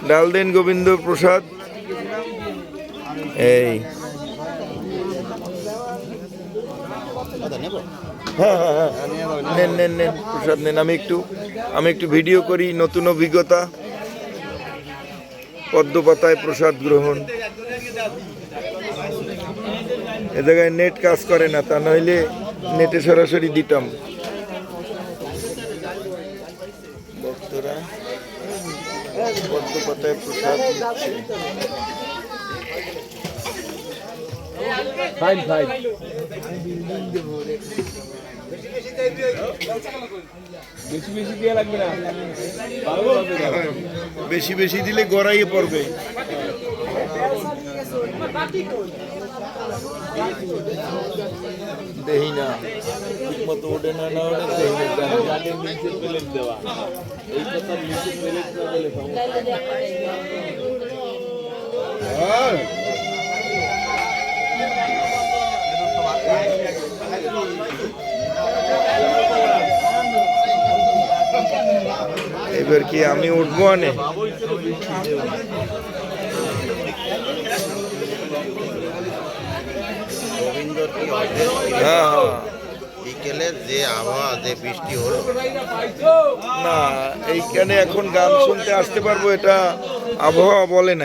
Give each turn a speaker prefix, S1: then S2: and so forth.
S1: ডাল দেন গোবিন্দ প্রসাদ। এই হ্যাঁ হ্যাঁ হ্যাঁ, নেন নেন নেন প্রসাদ নেন। আমি একটু ভিডিও করি, নতুন অভিজ্ঞতা। পদ্ম পাতায় প্রসাদ গ্রহণ। এ জায়গায় নেট কাজ করে না, তা নইলে নেটে সরাসরি দিতাম। ভক্তরা পদ্ম পাতায় প্রসাদ নিচ্ছে। বেশি বেশি দিলে গড়াইয়ে পড়বে। দেহি না ঠিক মতো ওঠে না, না ওঠে দেহি এবার কি আমি উঠবো আনে? হ্যাঁ হ্যাঁ,
S2: বিকেলের যে আবহাওয়া, যে বৃষ্টি হলো
S1: না এইখানে এখন গান শুনতে আসতে পারবো এটা আবহাওয়া বলে নাই।